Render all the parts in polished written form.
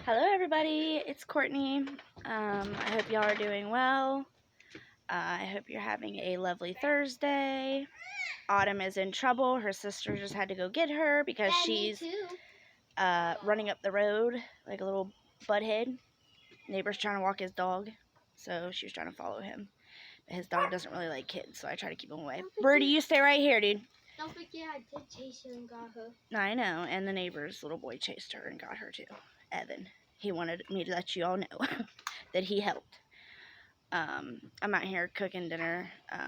Hello everybody, it's Courtney. I hope y'all are doing well. I hope you're having a lovely Thursday. Autumn is in trouble. Her sister just had to go get her because she's running up the road like a little butthead. Neighbor's trying to walk his dog, so she was trying to follow him. But his dog doesn't really like kids, so I try to keep him away. Birdie, you stay right here, dude. Don't forget I did chase her and got her. I know, and the neighbor's little boy chased her and got her too. Evan. He wanted me to let you all know that he helped. I'm out here cooking dinner. I'll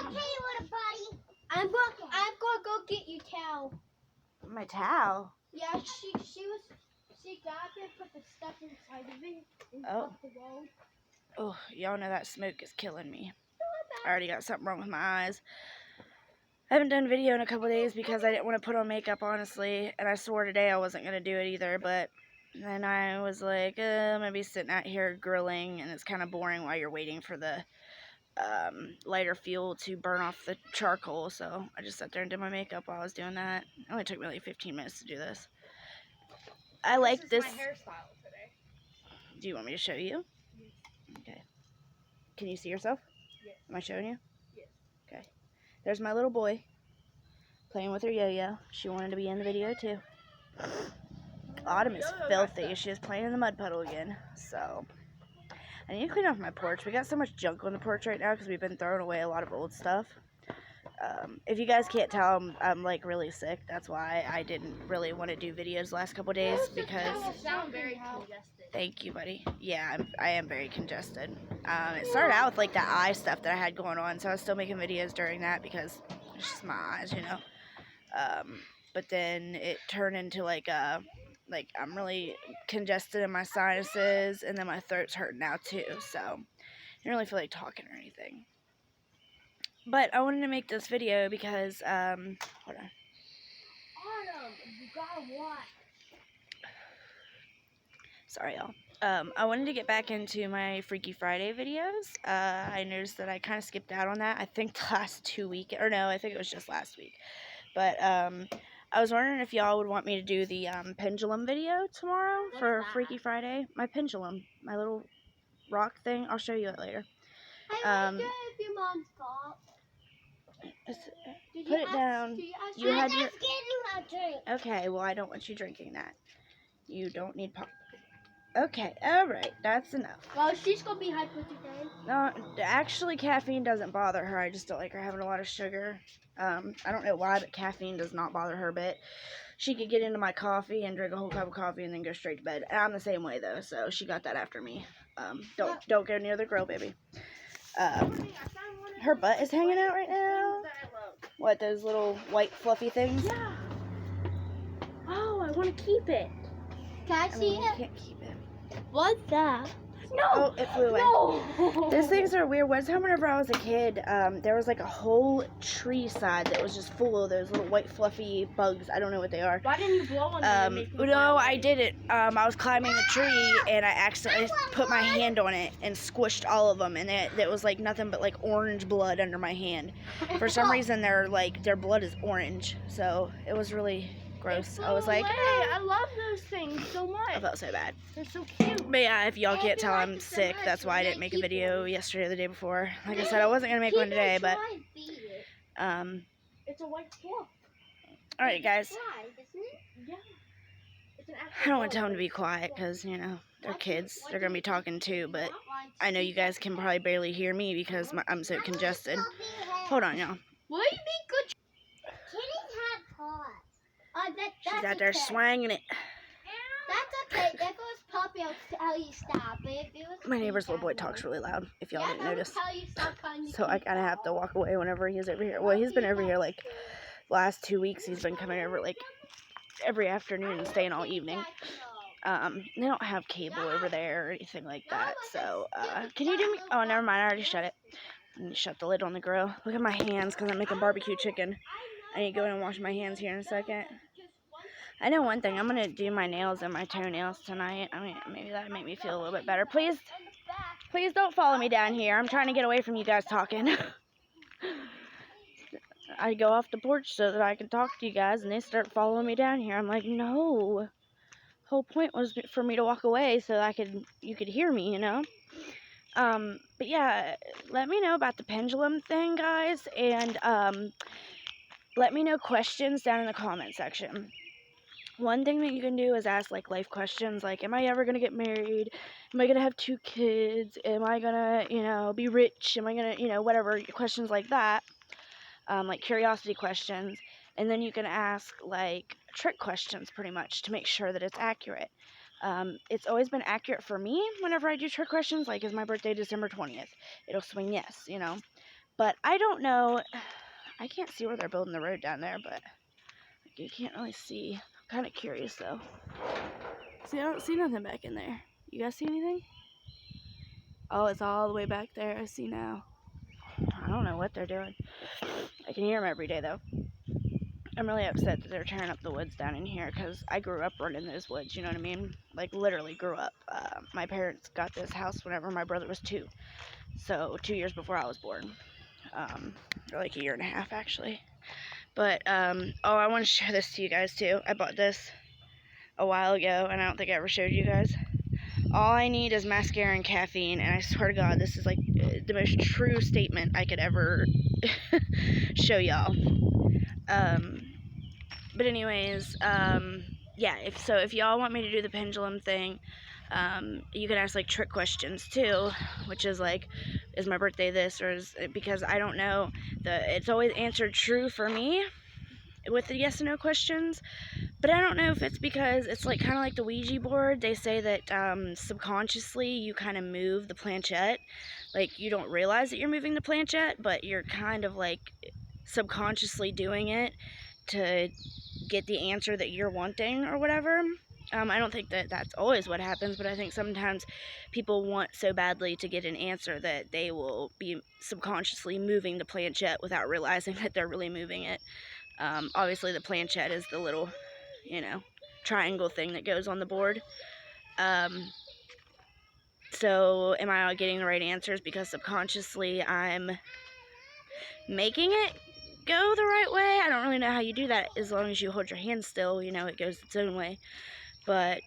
tell you what, buddy. I'm gonna go get your towel. My towel? Yeah, she got it, put the stuff inside of it, and up the road. Oh, y'all know that smoke is killing me. I already got something wrong with my eyes. I haven't done video in a couple days because I didn't want to put on makeup, honestly. And I swore today I wasn't going to do it either, but then I was like, I'm going to be sitting out here grilling, and it's kind of boring while you're waiting for the lighter fuel to burn off the charcoal. So I just sat there and did my makeup while I was doing that. It only took me like 15 minutes to do this. I like this. This is my hairstyle today. Do you want me to show you? Yes. Okay. Can you see yourself? Yes. Am I showing you? Yes. Okay. There's my little boy playing with her yo-yo. She wanted to be in the video too. Autumn is filthy. She is playing in the mud puddle again. So I need to clean off my porch. We got so much junk on the porch right now because we've been throwing away a lot of old stuff. If you guys can't tell, I'm like really sick. That's why I didn't really want to do videos the last couple days because. You sound very congested. Thank you, buddy. Yeah, I am very congested. It started out with like the eye stuff that I had going on, so I was still making videos during that because it's just my eyes, you know. But then it turned into like I'm really congested in my sinuses, and then my throat's hurting now too. So I didn't really feel like talking or anything. But I wanted to make this video because hold on. Autumn, you gotta watch. Sorry, y'all. I wanted to get back into my Freaky Friday videos. I noticed that I kind of skipped out on that. I think the last 2 weeks, or no, I think it was just last week. But I was wondering if y'all would want me to do the pendulum video tomorrow for Freaky Friday. My pendulum, my little rock thing. I'll show you it later. I wonder if your mom's fault. Put it down. You had your. Just getting my drink. Okay, well I don't want you drinking that. You don't need pop. Okay, alright, that's enough. Well, she's gonna be hyper today. No, actually caffeine doesn't bother her. I just don't like her having a lot of sugar. I don't know why, but caffeine does not bother her a bit. She could get into my coffee and drink a whole cup of coffee and then go straight to bed. And I'm the same way though, so she got that after me. Don't go near the grill, baby. Her butt is hanging out right now. What, those little white fluffy things? Yeah. Oh, I want to keep it. Can I see You it? can't keep it. What's that? No. Oh, it flew away. No. Those things are weird. One time whenever I was a kid, there was like a whole tree side that was just full of those little white fluffy bugs. I don't know what they are. Why didn't you blow on them? No, I didn't. I was climbing the tree and I accidentally put my hand on it and squished all of them, and it was like nothing but like orange blood under my hand. For some reason, their blood is orange, so it was really gross. I was like, I love those things so much. I felt so bad. They're so cute. But yeah, if y'all can't tell, I'm sick. That's why I didn't make a video yesterday or the day before. Like I said, I wasn't gonna make one today, but It's a white fluff. all right, guys. Yeah. It's an I don't want to tell them to be quiet because you know they're kids. They're gonna be talking too, but I know you guys can probably barely hear me because I'm so congested. Hold on, y'all. Will you be good? Kitties have paws. She's out there swinging it. That's okay. If it was Puppy, I'll tell you stop. But if it was My neighbor's little boy talks really loud, if y'all didn't notice. Tell you stop So I kind of have to walk away whenever he's over here. Well, he's been over here like last 2 weeks. He's been coming over like every afternoon and staying all evening. They don't have cable over there or anything like that. So can you do me? Oh, never mind. I already shut it. I need to shut the lid on the grill. Look at my hands because I'm making barbecue chicken. I need to go in and wash my hands here in a second. I know one thing. I'm going to do my nails and my toenails tonight. I mean, maybe that'll make me feel a little bit better. Please don't follow me down here. I'm trying to get away from you guys talking. I go off the porch so that I can talk to you guys, and they start following me down here. I'm like, no. Whole point was for me to walk away so you could hear me, you know? But yeah, let me know about the pendulum thing, guys, and let me know questions down in the comment section. One thing that you can do is ask like life questions, like, am I ever gonna get married? Am I gonna have 2 kids? Am I gonna, be rich? Am I gonna, whatever, questions like that, like curiosity questions. And then you can ask like trick questions pretty much to make sure that it's accurate. It's always been accurate for me whenever I do trick questions, like, is my birthday December 20th? It'll swing yes, But I don't know. I can't see where they're building the road down there, but you can't really see. I'm kind of curious, though. See, I don't see nothing back in there. You guys see anything? Oh, it's all the way back there. I see now. I don't know what they're doing. I can hear them every day, though. I'm really upset that they're tearing up the woods down in here because I grew up running those woods, you know what I mean? Like, literally grew up. My parents got this house whenever my brother was 2. So, 2 years before I was born. Or like a year and a half, actually. But, oh, I want to share this to you guys, too. I bought this a while ago, and I don't think I ever showed you guys. All I need is mascara and caffeine, and I swear to God, this is like the most true statement I could ever show y'all. But anyways, yeah, if y'all want me to do the pendulum thing, you can ask like trick questions too, which is like, is my birthday this, or because I don't know, it's always answered true for me with the yes and no questions, but I don't know if it's because it's like kind of like the Ouija board. They say that subconsciously you kind of move the planchette, like you don't realize that you're moving the planchette, but you're kind of like subconsciously doing it to get the answer that you're wanting or whatever. I don't think that that's always what happens, but I think sometimes people want so badly to get an answer that they will be subconsciously moving the planchette without realizing that they're really moving it. Obviously the planchette is the little, triangle thing that goes on the board. So am I getting the right answers because subconsciously I'm making it go the right way? I don't really know how you do that. As long as you hold your hand still, it goes its own way. But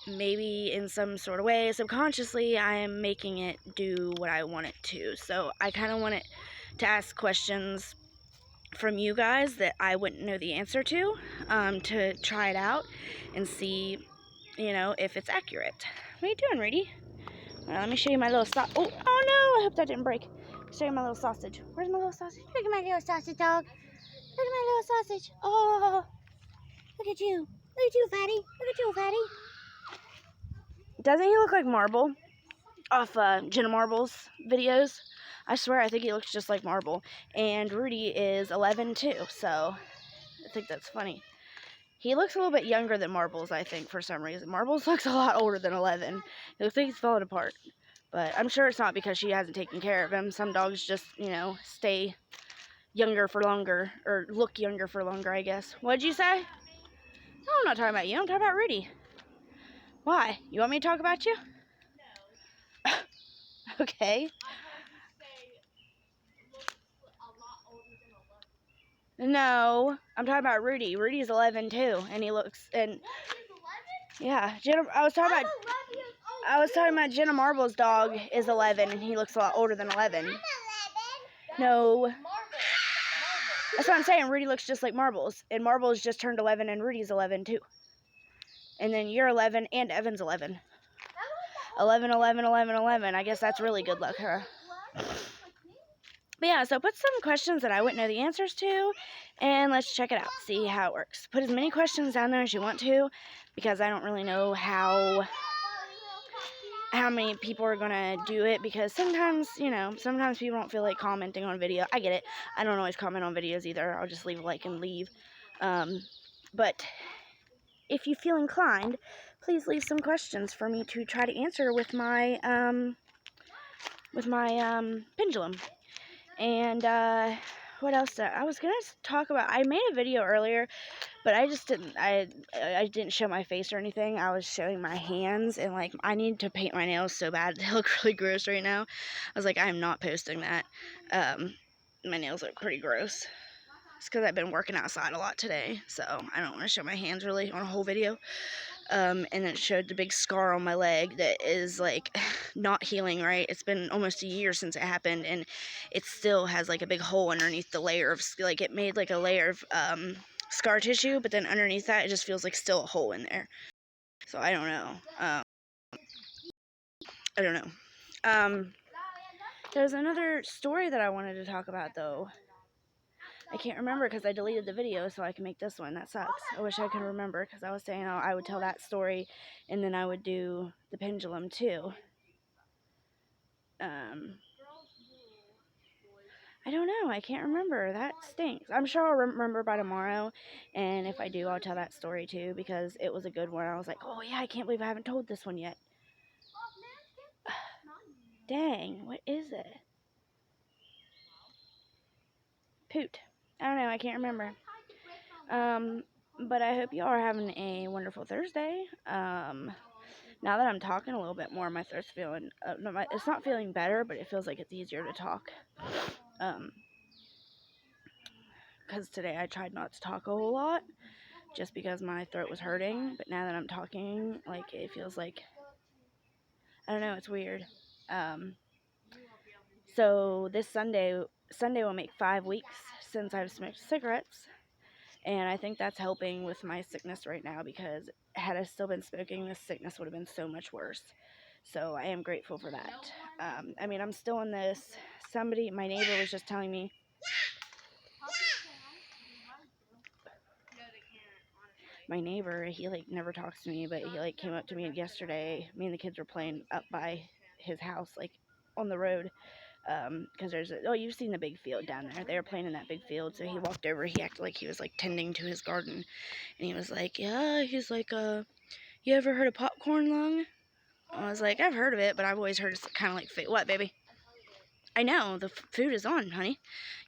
maybe in some sort of way, subconsciously, I am making it do what I want it to. So I kind of want it to ask questions from you guys that I wouldn't know the answer to try it out and see, if it's accurate. What are you doing, Rudy? Let me show you my little sausage. Oh no, I hope that didn't break. Show you my little sausage. Where's my little sausage? Look at my little sausage, dog. Look at my little sausage. Oh, look at you. Look at you, fatty. Look at you, fatty. Doesn't he look like Marble off Jenna Marble's videos? I swear, I think he looks just like Marble. And Rudy is 11 too, so I think that's funny. He looks a little bit younger than Marbles, I think, for some reason. Marbles looks a lot older than 11. He looks like he's falling apart. But I'm sure it's not because she hasn't taken care of him. Some dogs just, stay younger for longer, or look younger for longer, I guess. What'd you say? No, I'm not talking about you. I'm talking about Rudy. Why? You want me to talk about you? No. Okay. No, I'm talking about Rudy. Rudy's 11 too, and he looks, and yeah, I was talking about Jenna Marble's dog is 11, and he looks a lot older than 11. I'm 11. No. That's what I'm saying. Rudy looks just like Marbles, and Marbles just turned 11, and Rudy's 11 too. And then you're 11, and Evan's 11. 11, 11, 11, 11. I guess that's really good luck, huh? But yeah, so put some questions that I wouldn't know the answers to, and let's check it out, see how it works. Put as many questions down there as you want to, because I don't really know how many people are going to do it, because sometimes, sometimes people don't feel like commenting on a video. I get it. I don't always comment on videos either. I'll just leave a like and leave. But if you feel inclined, please leave some questions for me to try to answer with my pendulum. And what else? I was gonna talk about. I made a video earlier, but I just didn't. I didn't show my face or anything. I was showing my hands, and like I need to paint my nails so bad. They look really gross right now. I was like, I'm not posting that. My nails look pretty gross. It's because I've been working outside a lot today, so I don't want to show my hands really on a whole video. And it showed the big scar on my leg that is like not healing right. It's been almost a year since it happened, and it still has like a big hole underneath the layer of, like, it made like a layer of scar tissue, but then underneath that it just feels like still a hole in there. So I don't know. There's another story that I wanted to talk about though. I can't remember because I deleted the video so I can make this one. That sucks. I wish I could remember because I was saying I would tell that story and then I would do the pendulum too. I don't know. I can't remember. That stinks. I'm sure I'll remember by tomorrow, and if I do, I'll tell that story too because it was a good one. I was like, oh yeah, I can't believe I haven't told this one yet. Dang, what is it? Poot. I don't know, I can't remember. But I hope y'all are having a wonderful Thursday. Now that I'm talking a little bit more, my throat's feeling, it's not feeling better, but it feels like it's easier to talk. Because today I tried not to talk a whole lot, just because my throat was hurting, but now that I'm talking, like, it feels like, I don't know, it's weird. So this Sunday will make 5 weeks since I've smoked cigarettes, and I think that's helping with my sickness right now, because had I still been smoking, this sickness would have been so much worse. So I am grateful for that. I mean, I'm still in this. My neighbor was just telling me, my neighbor, he like never talks to me, but he like came up to me yesterday. Me and the kids were playing up by his house, like on the road. Because there's you've seen the big field down there. They were playing in that big field, so he walked over. He acted like he was like tending to his garden, and he was like, yeah, he's like, you ever heard of popcorn lung? I was like, I've heard of it, but I've always heard it's kind of like fake. What, baby? I know, the food is on, honey.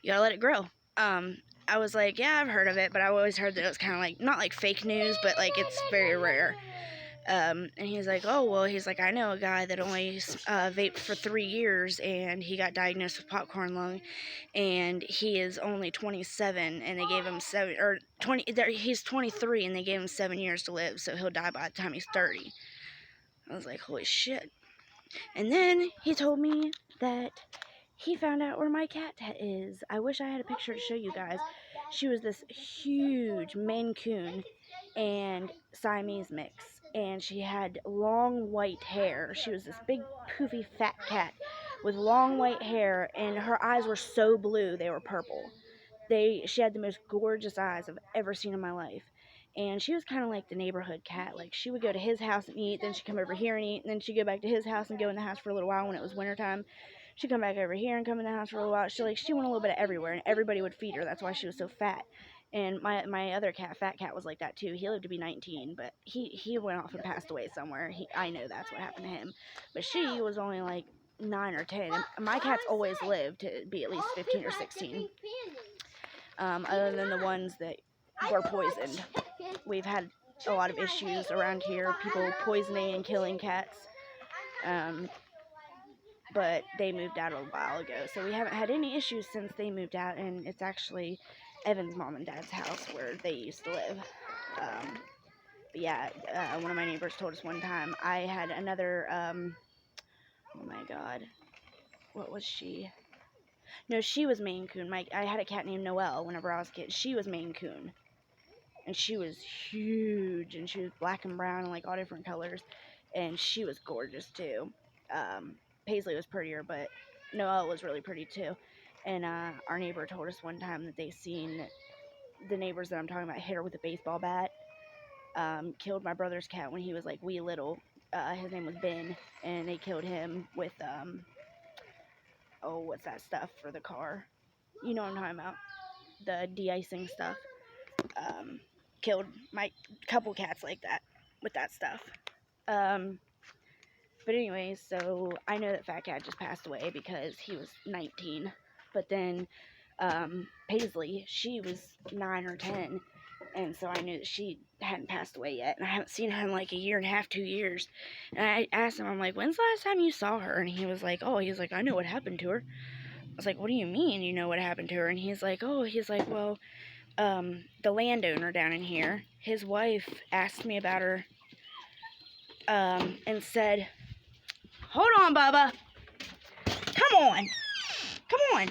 You gotta let it grow. I was like, yeah, I've heard of it, but I always heard that it was kind of like, not like fake news, but like it's very rare. And he's like, oh, well, he's like, I know a guy that only vaped for 3 years, and he got diagnosed with popcorn lung, and he is only 27, and they gave him 20, he's 23, and they gave him 7 years to live, so he'll die by the time he's 30. I was like, holy shit. And then he told me that he found out where my cat is. I wish I had a picture to show you guys. She was this huge Maine Coon and Siamese mix, and she had long white hair. She was this big poofy fat cat with long white hair, and her eyes were so blue they were purple. She had the most gorgeous eyes I've ever seen in my life. And she was kind of like the neighborhood cat. Like, she would go to his house and eat, then she'd come over here and eat, and then she'd go back to his house and go in the house for a little while when it was wintertime. She'd come back over here and come in the house for a little while. She went a little bit of everywhere, and everybody would feed her. That's why she was so fat. And my other cat, Fat Cat, was like that too. He lived to be 19, but he went off and passed away somewhere. I know that's what happened to him. But she was only like 9 or 10. And my cats always lived to be at least 15 or 16. Other than the ones that were poisoned. We've had a lot of issues around here, people poisoning and killing cats. But they moved out a while ago, so we haven't had any issues since they moved out, and it's actually Evan's mom and dad's house where they used to live. But yeah, one of my neighbors told us one time, I had another, oh my god, what was she? No, she was Maine Coon. I had a cat named Noelle whenever I was a kid. She was Maine Coon. And she was huge, and she was black and brown and like all different colors. And she was gorgeous too. Paisley was prettier, but Noelle was really pretty too. And our neighbor told us one time that they seen the neighbors that I'm talking about hit her with a baseball bat. Killed my brother's cat when he was like wee little. His name was Ben, and they killed him with what's that stuff for the car? You know what I'm talking about. The de-icing stuff. Killed my couple cats like that with that stuff. But anyways, so I know that Fat Cat just passed away because he was 19. But then Paisley, she was 9 or 10. And so I knew that she hadn't passed away yet. And I haven't seen her in like 1.5 years, 2 years. And I asked him, I'm like, when's the last time you saw her? And he was like, I know what happened to her. I was like, what do you mean you know what happened to her? And he's like, well, the landowner down in here, his wife asked me about her, and said, hold on, Bubba. Come on.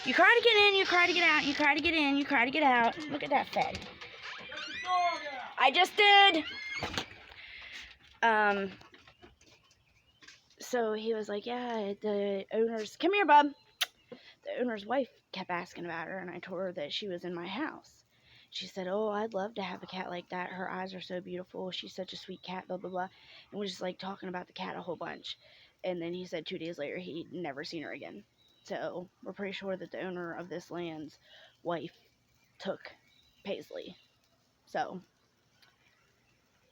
You cry to get in, you cry to get out, you cry to get in, you cry to get out. Look at that fatty. I just did. So he was like, yeah, the owner's, come here, bub. The owner's wife kept asking about her, and I told her that she was in my house. She said, oh, I'd love to have a cat like that. Her eyes are so beautiful. She's such a sweet cat, blah, blah, blah. And we're just like talking about the cat a whole bunch. And then he said 2 days later he'd never seen her again. So we're pretty sure that the owner of this land's wife took Paisley. So,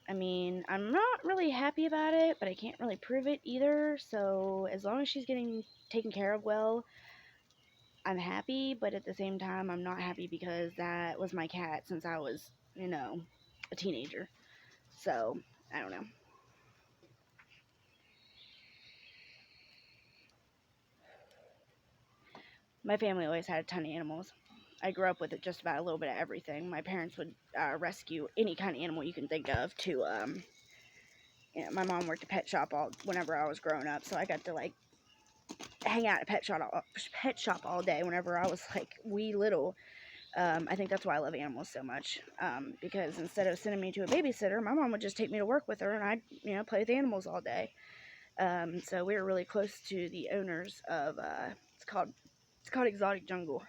I mean, I'm not really happy about it, but I can't really prove it either. So as long as she's getting taken care of well, I'm happy. But at the same time, I'm not happy because that was my cat since I was, a teenager. So, I don't know. My family always had a ton of animals. I grew up with it just about a little bit of everything. My parents would rescue any kind of animal you can think of to, my mom worked a pet shop whenever I was growing up, so I got to, like, hang out at a pet shop all day whenever I was, like, wee little. I think that's why I love animals so much, because instead of sending me to a babysitter, my mom would just take me to work with her, and I'd, play with animals all day. So we were really close to the owners of, it's called Exotic Jungle.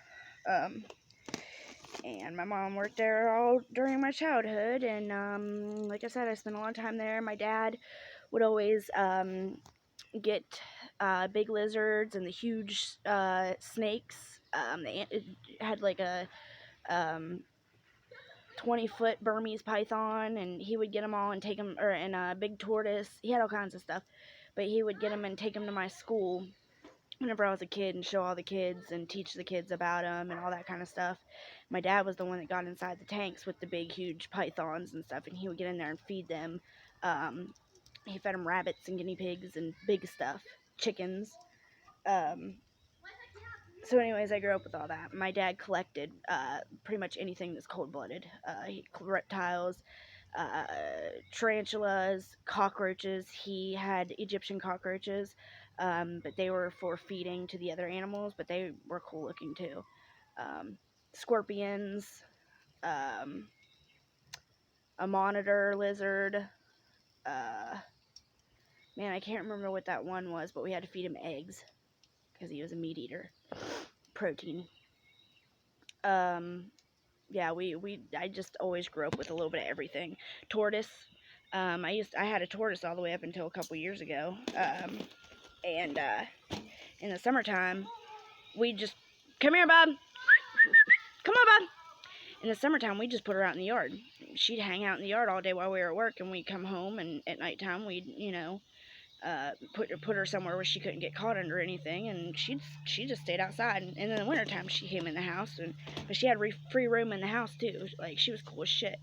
And my mom worked there all during my childhood, and like I said, I spent a lot of time there. My dad would always get big lizards and the huge snakes. It had like a 20-foot Burmese python, and he would get them all and take them, and a big tortoise. He had all kinds of stuff, but he would get them and take them to my school whenever I was a kid and show all the kids and teach the kids about them and all that kind of stuff. My dad was the one that got inside the tanks with the big, huge pythons and stuff, and he would get in there and feed them. He fed them rabbits and guinea pigs and big stuff, chickens. So anyways, I grew up with all that. My dad collected pretty much anything that's cold-blooded. Reptiles, tarantulas, cockroaches. He had Egyptian cockroaches, but they were for feeding to the other animals, but they were cool looking too. Scorpions, a monitor lizard. Man, I can't remember what that one was, but we had to feed him eggs because he was a meat eater. Protein. Yeah, I just always grew up with a little bit of everything. Tortoise. I had a tortoise all the way up until a couple years ago. And in the summertime, we just, come here, Bob. Come on, Bob. In the summertime, we just put her out in the yard. She'd hang out in the yard all day while we were at work, and we'd come home, and at nighttime, we'd, put her somewhere where she couldn't get caught under anything, and she just stayed outside. And in the wintertime, she came in the house, but she had free room in the house too. Like, she was cool as shit.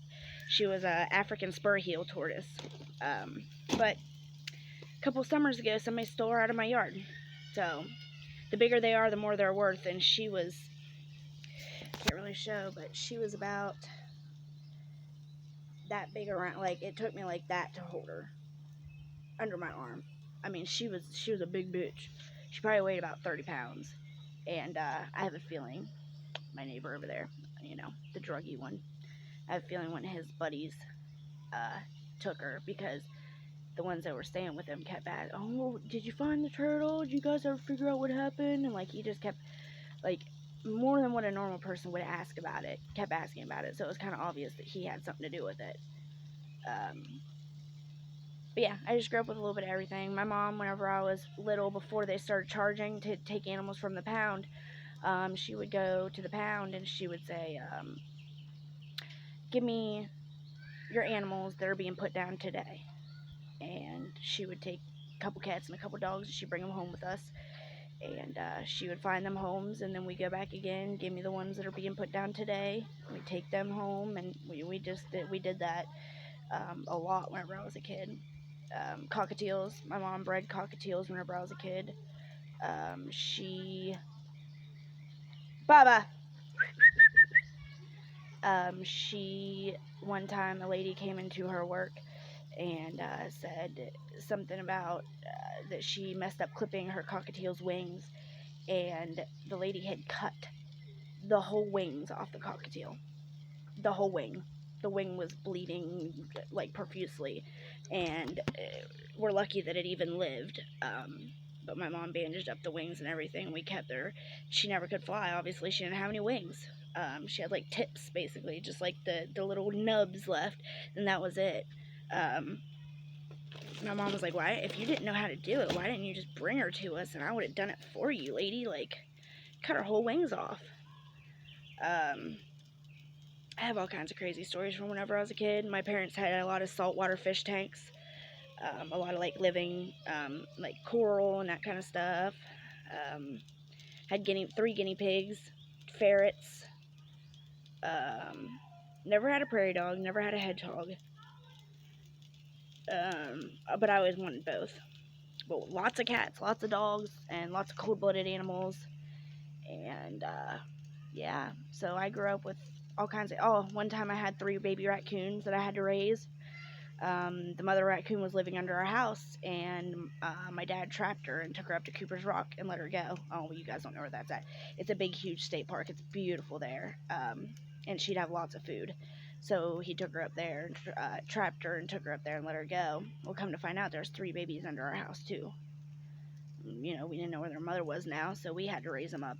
She was a African spur heel tortoise. But a couple summers ago, somebody stole her out of my yard. So the bigger they are, the more they're worth. And she was, can't really show, but she was about that big around. Like, it took me like that to hold her under my arm. I mean, she was a big bitch. She probably weighed about 30 pounds. And I have a feeling, my neighbor over there, the druggy one, I have a feeling one of his buddies took her, because the ones that were staying with him kept asking, oh, did you find the turtle? Did you guys ever figure out what happened? And, like, he just kept, like, more than what a normal person would ask about it, kept asking about it. So it was kind of obvious that he had something to do with it. But yeah, I just grew up with a little bit of everything. My mom, whenever I was little, before they started charging to take animals from the pound, she would go to the pound and she would say, give me your animals that are being put down today. And she would take a couple cats and a couple dogs, and she'd bring them home with us. And she would find them homes, and then we go back again, give me the ones that are being put down today. We take them home, and we did that a lot whenever I was a kid. Cockatiels. My mom bred cockatiels whenever I was a kid. She Baba. One time a lady came into her work and said something about that she messed up clipping her cockatiel's wings, and the lady had cut the whole wings off the cockatiel. The whole wing. The wing was bleeding like profusely, and we're lucky that it even lived. But my mom bandaged up the wings and everything. We kept her. She never could fly. Obviously, she didn't have any wings. She had like tips, basically, just like the little nubs left, and that was it. My mom was like, "Why? If you didn't know how to do it, why didn't you just bring her to us, and I would have done it for you, lady? Like, cut her whole wings off." I have all kinds of crazy stories from whenever I was a kid. My parents had a lot of saltwater fish tanks, a lot of like living, like coral and that kind of stuff. Had 3 guinea pigs, ferrets. Never had a prairie dog, never had a hedgehog. But I always wanted both. But lots of cats, lots of dogs, and lots of cold-blooded animals. And yeah, so I grew up with all kinds of. One time I had 3 baby raccoons that I had to raise. The mother raccoon was living under our house, and my dad trapped her and took her up to Cooper's Rock and let her go. Oh, well, you guys don't know where that's at. It's a big, huge state park. It's beautiful there, and she'd have lots of food. So he took her up there, trapped her, and took her up there and let her go. Well, come to find out, there's 3 babies under our house, too. We didn't know where their mother was now, so we had to raise them up.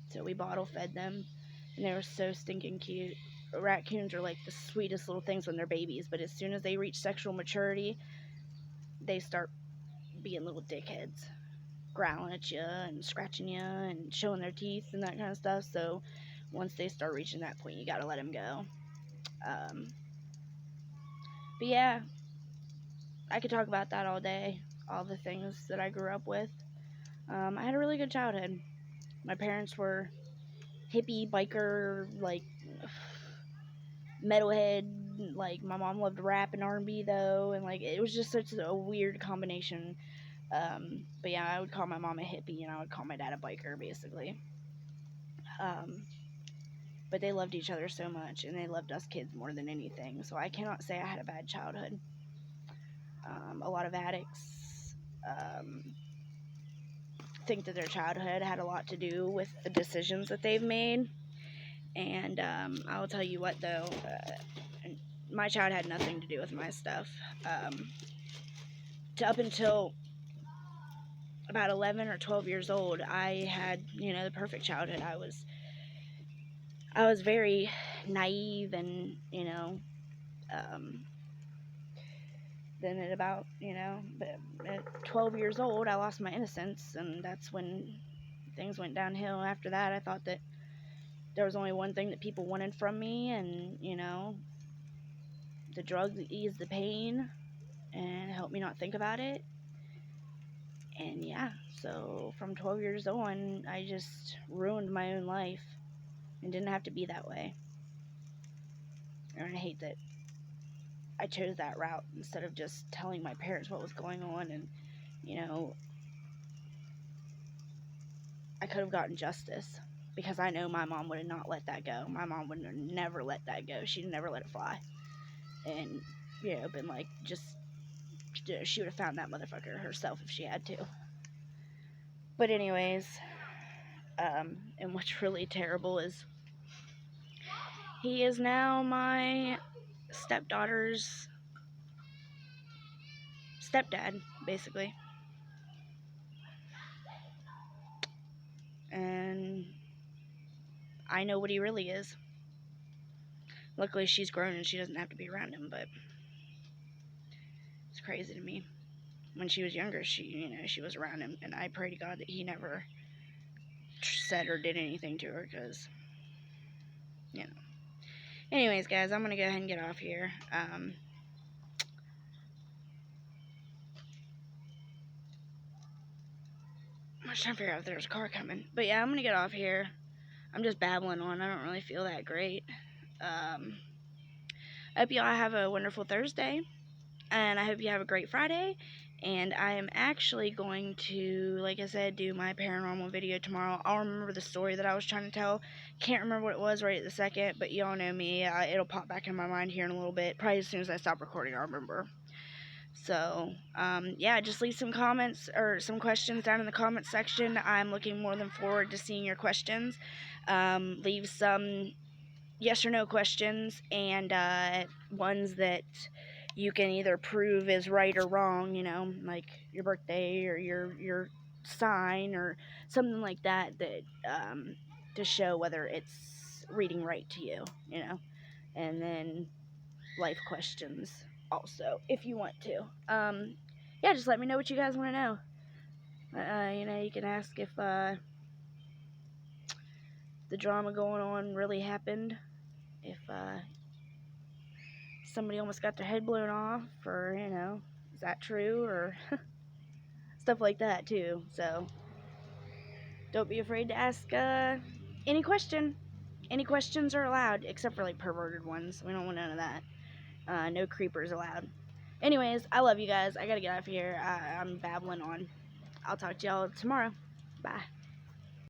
So we bottle fed them, and they were so stinking cute. Raccoons are like the sweetest little things when they're babies, but as soon as they reach sexual maturity, they start being little dickheads, growling at you and scratching you and showing their teeth and that kind of stuff. So once they start reaching that point, you gotta let them go. But yeah, I could talk about that all day, all the things that I grew up with. I had a really good childhood. My parents were hippie, biker, like metalhead. Like, my mom loved rap and R&B though, and like it was just such a weird combination. But yeah, I would call my mom a hippie and I would call my dad a biker, basically. But they loved each other so much, and they loved us kids more than anything, so I cannot say I had a bad childhood. A lot of addicts think that their childhood had a lot to do with the decisions that they've made. And I'll tell you what, though, my child had nothing to do with my stuff. Up until about 11 or 12 years old, I had, the perfect childhood. I was very naive, and, then at about, at 12 years old, I lost my innocence, and that's when things went downhill. After that, I thought that there was only one thing that people wanted from me, and, the drugs eased the pain and helped me not think about it. And yeah, so from 12 years on, I just ruined my own life, and didn't have to be that way. And I hate that I chose that route instead of just telling my parents what was going on. And, I could have gotten justice, because I know my mom would have not let that go. My mom would have never let that go. She'd never let it fly. And, been like, she would have found that motherfucker herself if she had to. But anyways, and what's really terrible is he is now my stepdaughter's stepdad, basically. And I know what he really is. Luckily, she's grown and she doesn't have to be around him, but it's crazy to me. When she was younger, she was around him, and I pray to God that he never said or did anything to her, because, Anyways, guys, I'm gonna go ahead and get off here. I'm just trying to figure out if there's a car coming. But yeah, I'm gonna get off here. I'm just babbling on. I don't really feel that great. I hope y'all have a wonderful Thursday, and I hope you have a great Friday, And I am actually going to, like I said, do my paranormal video tomorrow. I'll remember the story that I was trying to tell. Can't remember what it was right at the second, but y'all know me. It'll pop back in my mind here in a little bit. Probably as soon as I stop recording, I'll remember. So, yeah, just leave some comments or some questions down in the comments section. I'm looking more than forward to seeing your questions. Leave some yes or no questions, and ones that you can either prove is right or wrong, you know, like your birthday or your sign or something like that, to show whether it's reading right to you, you know. And then life questions also, if you want to. Yeah, just let me know what you guys want to know. You know, you can ask if the drama going on really happened, if somebody almost got their head blown off, or, you know, is that true, or stuff like that too. So don't be afraid to ask any question. Any questions are allowed, except for like perverted ones. We don't want none of that. No creepers allowed. Anyways, I love you guys. I gotta get out of here. I'm babbling on. I'll talk to y'all tomorrow. Bye.